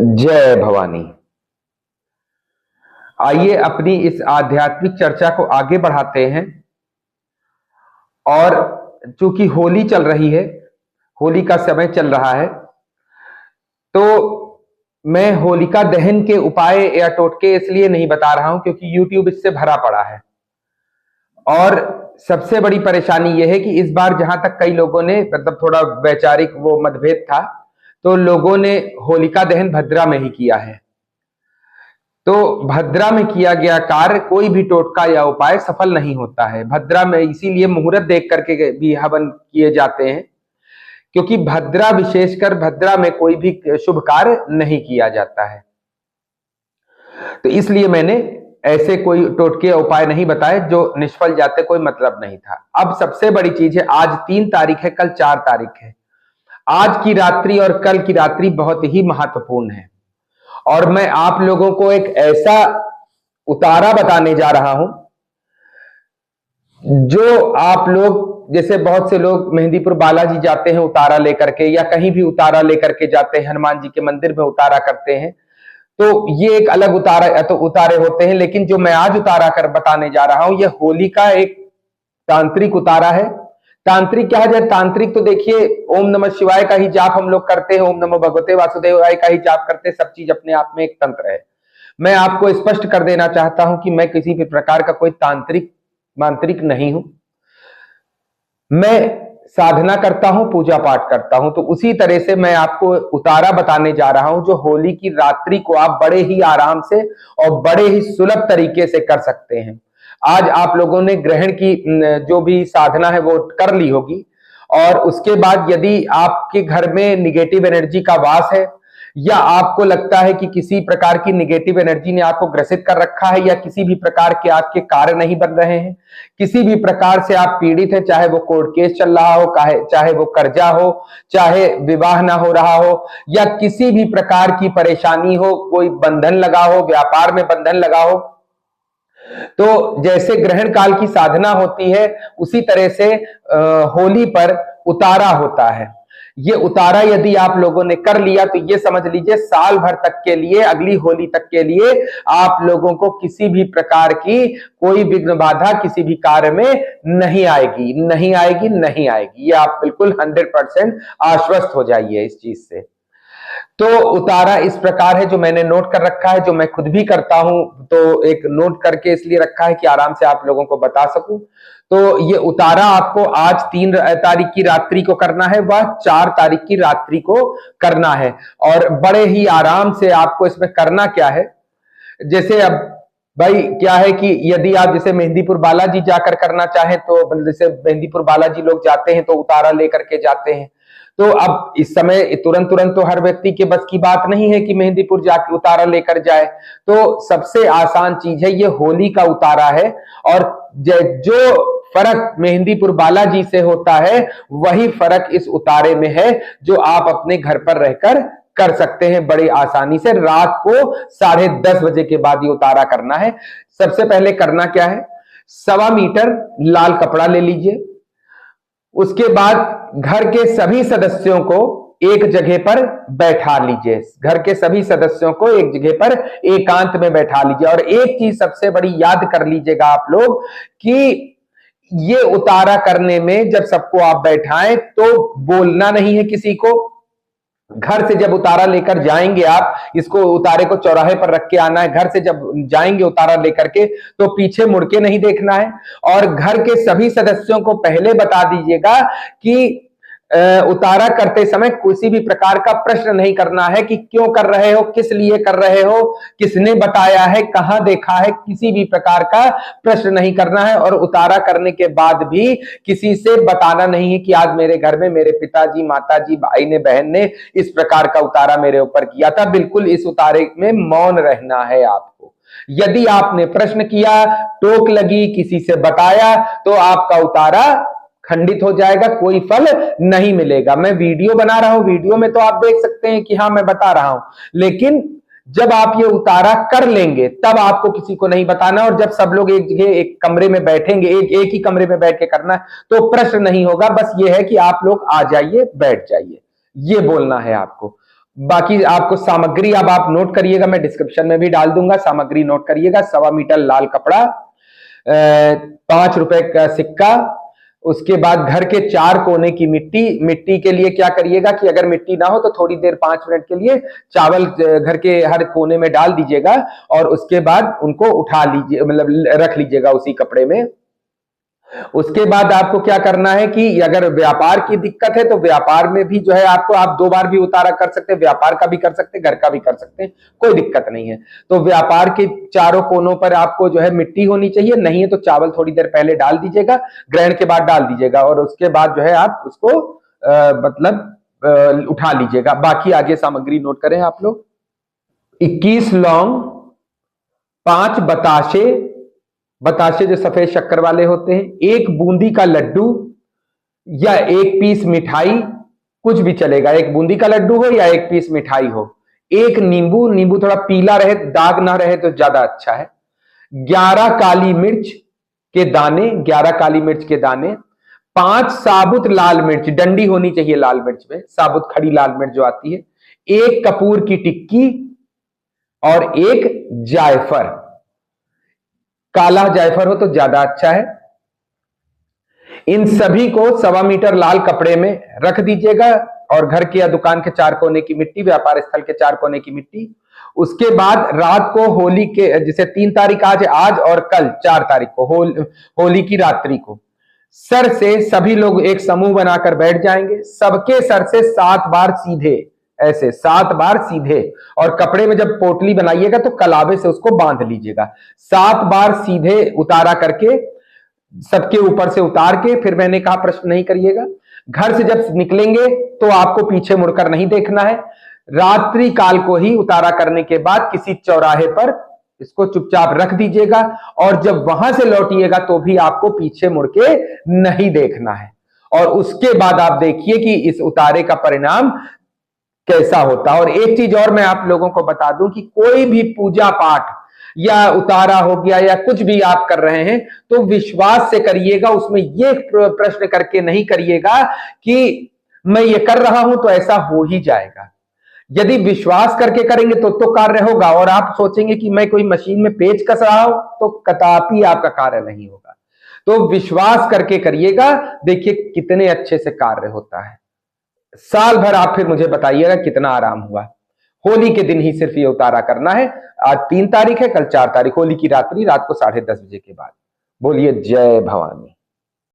जय भवानी। आइए अपनी इस आध्यात्मिक चर्चा को आगे बढ़ाते हैं। और चूंकि होली चल रही है, होली का समय चल रहा है, तो मैं होलिका दहन के उपाय या टोटके इसलिए नहीं बता रहा हूं क्योंकि YouTube इससे भरा पड़ा है। और सबसे बड़ी परेशानी यह है कि इस बार जहां तक कई लोगों ने मतलब थोड़ा वैचारिक वो मतभेद था, तो लोगों ने होलिका दहन भद्रा में ही किया है। तो भद्रा में किया गया कार्य कोई भी टोटका या उपाय सफल नहीं होता है। भद्रा में इसीलिए मुहूर्त देख करके भी हवन किए जाते हैं, क्योंकि भद्रा विशेषकर भद्रा में कोई भी शुभ कार्य नहीं किया जाता है। तो इसलिए मैंने ऐसे कोई टोटके उपाय नहीं बताए जो निष्फल जाते, कोई मतलब नहीं था। अब सबसे बड़ी चीज है, आज 3 तारीख है, कल 4 तारीख है। आज की रात्रि और कल की रात्रि बहुत ही महत्वपूर्ण है और मैं आप लोगों को एक ऐसा उतारा बताने जा रहा हूं जो आप लोग, जैसे बहुत से लोग मेहंदीपुर बालाजी जाते हैं उतारा लेकर के, या कहीं भी उतारा लेकर के जाते हैं, हनुमान जी के मंदिर में उतारा करते हैं, तो ये एक अलग उतारा तो उतारे होते हैं। लेकिन जो मैं आज उतारा कर बताने जा रहा हूं, यह होली का एक तांत्रिक उतारा है। तांत्रिक क्या है? तांत्रिक तो देखिए, ओम नमः शिवाय का ही जाप हम लोग करते हैं, ओम नमो भगवते वासुदेवाय का ही जाप करते हैं। सब चीज अपने आप में एक तंत्र है। मैं आपको स्पष्ट कर देना चाहता हूं कि मैं किसी भी प्रकार का कोई तांत्रिक मांत्रिक नहीं हूं। मैं साधना करता हूं, पूजा पाठ करता हूं। तो उसी तरह से मैं आपको उतारा बताने जा रहा हूं जो होली की रात्रि को आप बड़े ही आराम से और बड़े ही सुलभ तरीके से कर सकते हैं। आज आप लोगों ने ग्रहण की जो भी साधना है वो कर ली होगी, और उसके बाद यदि आपके घर में निगेटिव एनर्जी का वास है, या आपको लगता है कि किसी प्रकार की निगेटिव एनर्जी ने आपको ग्रसित कर रखा है, या किसी भी प्रकार के आपके कार्य नहीं बन रहे हैं, किसी भी प्रकार से आप पीड़ित हैं, चाहे वो कोर्ट केस चल रहा हो, चाहे वो कर्जा हो, चाहे विवाह ना हो रहा हो, या किसी भी प्रकार की परेशानी हो, कोई बंधन लगा हो, व्यापार में बंधन लगा हो, तो जैसे ग्रहण काल की साधना होती है उसी तरह से होली पर उतारा होता है। ये उतारा यदि आप लोगों ने कर लिया तो ये समझ लीजिए साल भर तक के लिए, अगली होली तक के लिए आप लोगों को किसी भी प्रकार की कोई विघ्न बाधा किसी भी कार्य में नहीं आएगी, नहीं आएगी, नहीं आएगी। ये आप बिल्कुल 100% आश्वस्त हो जाइए इस चीज से। तो उतारा इस प्रकार है, जो मैंने नोट कर रखा है, जो मैं खुद भी करता हूं, तो एक नोट करके इसलिए रखा है कि आराम से आप लोगों को बता सकूं। तो ये उतारा आपको आज 3 तारीख की रात्रि को करना है, वह 4 तारीख की रात्रि को करना है, और बड़े ही आराम से आपको इसमें करना क्या है। जैसे अब भाई क्या है कि यदि आप जैसे मेहंदीपुर बालाजी जाकर करना चाहें, तो जैसे मेहंदीपुर बालाजी लोग जाते हैं तो उतारा लेकर के जाते हैं। तो अब इस समय तुरंत तुरंत तो हर व्यक्ति के बस की बात नहीं है कि मेहंदीपुर जाके उतारा लेकर जाए। तो सबसे आसान चीज है, ये होली का उतारा है, और जो फर्क मेहंदीपुर बालाजी से होता है वही फर्क इस उतारे में है, जो आप अपने घर पर रहकर कर सकते हैं बड़ी आसानी से। रात को 10:30 बजे के बाद ये उतारा करना है। सबसे पहले करना क्या है, 1.25 मीटर लाल कपड़ा ले लीजिए। उसके बाद घर के सभी सदस्यों को एक जगह पर बैठा लीजिए। घर के सभी सदस्यों को एक जगह पर एकांत में बैठा लीजिए। और एक चीज सबसे बड़ी याद कर लीजिएगा आप लोग कि ये उतारा करने में जब सबको आप बैठाएं तो बोलना नहीं है किसी को। घर से जब उतारा लेकर जाएंगे आप, इसको उतारे को चौराहे पर रख के आना है। घर से जब जाएंगे उतारा लेकर के तो पीछे मुड़ के नहीं देखना है। और घर के सभी सदस्यों को पहले बता दीजिएगा कि उतारा करते समय किसी भी प्रकार का प्रश्न नहीं करना है कि क्यों कर रहे हो, किस लिए कर रहे हो, किसने बताया है, कहां देखा है, किसी भी प्रकार का प्रश्न नहीं करना है। और उतारा करने के बाद भी किसी से बताना नहीं है कि आज मेरे घर में मेरे पिताजी, माताजी, भाई ने, बहन ने इस प्रकार का उतारा मेरे ऊपर किया था। बिल्कुल इस उतारे में मौन रहना है आपको। यदि आपने प्रश्न किया, टोक लगी, किसी से बताया, तो आपका उतारा खंडित हो जाएगा, कोई फल नहीं मिलेगा। मैं वीडियो बना रहा हूं, वीडियो में तो आप देख सकते हैं कि हाँ मैं बता रहा हूं, लेकिन जब आप ये उतारा कर लेंगे तब आपको किसी को नहीं बताना। और जब सब लोग एक जगह एक कमरे में बैठेंगे, एक ही कमरे में बैठ के करना है, तो प्रश्न नहीं होगा। बस ये है कि आप लोग आ जाइए, बैठ जाइए, ये बोलना है आपको। बाकी आपको सामग्री अब आप नोट करिएगा, मैं डिस्क्रिप्शन में भी डाल दूंगा, सामग्री नोट करिएगा। 1.25 मीटर लाल कपड़ा, 5 रुपए का सिक्का, उसके बाद घर के 4 कोने की मिट्टी। मिट्टी के लिए क्या करिएगा कि अगर मिट्टी ना हो तो थोड़ी देर 5 मिनट के लिए चावल घर के हर कोने में डाल दीजिएगा और उसके बाद उनको उठा लीजिए, मतलब रख लीजिएगा उसी कपड़े में। उसके बाद आपको क्या करना है कि अगर व्यापार की दिक्कत है तो व्यापार में भी जो है आपको, आप 2 बार भी उतारा कर सकते हैं, व्यापार का भी कर सकते हैं, घर का भी कर सकते हैं, कोई दिक्कत नहीं है। तो व्यापार के चारों कोनों पर आपको जो है मिट्टी होनी चाहिए, नहीं है तो चावल थोड़ी देर पहले डाल दीजिएगा, ग्रहण के बाद डाल दीजिएगा और उसके बाद जो है आप उसको उठा लीजिएगा। बाकी आगे सामग्री नोट करें आप लोग। 21 लौंग, 5 बताशे, बताशे जो सफेद शक्कर वाले होते हैं, 1 बूंदी का लड्डू या 1 पीस मिठाई, कुछ भी चलेगा, 1 बूंदी का लड्डू हो या 1 पीस मिठाई हो, 1 नींबू, नींबू थोड़ा पीला रहे, दाग ना रहे तो ज्यादा अच्छा है, 11 काली मिर्च के दाने, 11 काली मिर्च के दाने, 5 साबुत लाल मिर्च, डंडी होनी चाहिए लाल मिर्च में, साबुत खड़ी लाल मिर्च जो आती है, 1 कपूर की टिक्की और 1 जायफल, काला जायफल हो तो ज्यादा अच्छा है। इन सभी को 1.25 मीटर लाल कपड़े में रख दीजिएगा और घर के या दुकान के 4 कोने की मिट्टी, व्यापार स्थल के 4 कोने की मिट्टी। उसके बाद रात को होली के, जैसे 3 तारीख आज है, आज और कल 4 तारीख को होली की रात्रि को सर से सभी लोग एक समूह बनाकर बैठ जाएंगे, सबके सर से 7 बार सीधे, ऐसे 7 बार सीधे, और कपड़े में जब पोटली बनाइएगा तो कलावे से उसको बांध लीजिएगा, 7 बार सीधे उतारा करके सबके ऊपर से उतार के, फिर मैंने कहा प्रश्न नहीं करिएगा। घर से जब निकलेंगे तो आपको पीछे मुड़कर नहीं देखना है। रात्रि काल को ही उतारा करने के बाद किसी चौराहे पर इसको चुपचाप रख दीजिएगा और जब वहां से लौटिएगा तो भी आपको पीछे मुड़ के नहीं देखना है। और उसके बाद आप देखिए कि इस उतारे का परिणाम कैसा होता है। और एक चीज और मैं आप लोगों को बता दूं कि कोई भी पूजा पाठ या उतारा हो गया या कुछ भी आप कर रहे हैं तो विश्वास से करिएगा, उसमें ये प्रश्न करके नहीं करिएगा कि मैं ये कर रहा हूं तो ऐसा हो ही जाएगा। यदि विश्वास करके करेंगे तो कार्य होगा, और आप सोचेंगे कि मैं कोई मशीन में पेच कस रहा हूं तो कदापि आपका कार्य नहीं होगा। तो विश्वास करके करिएगा, देखिए कितने अच्छे से कार्य होता है। साल भर आप फिर मुझे बताइएगा कितना आराम हुआ। होली के दिन ही सिर्फ ये उतारा करना है। आज 3 तारीख है, कल 4 तारीख, होली की रात्रि, रात को 10:30 बजे के बाद। बोलिए जय भवानी।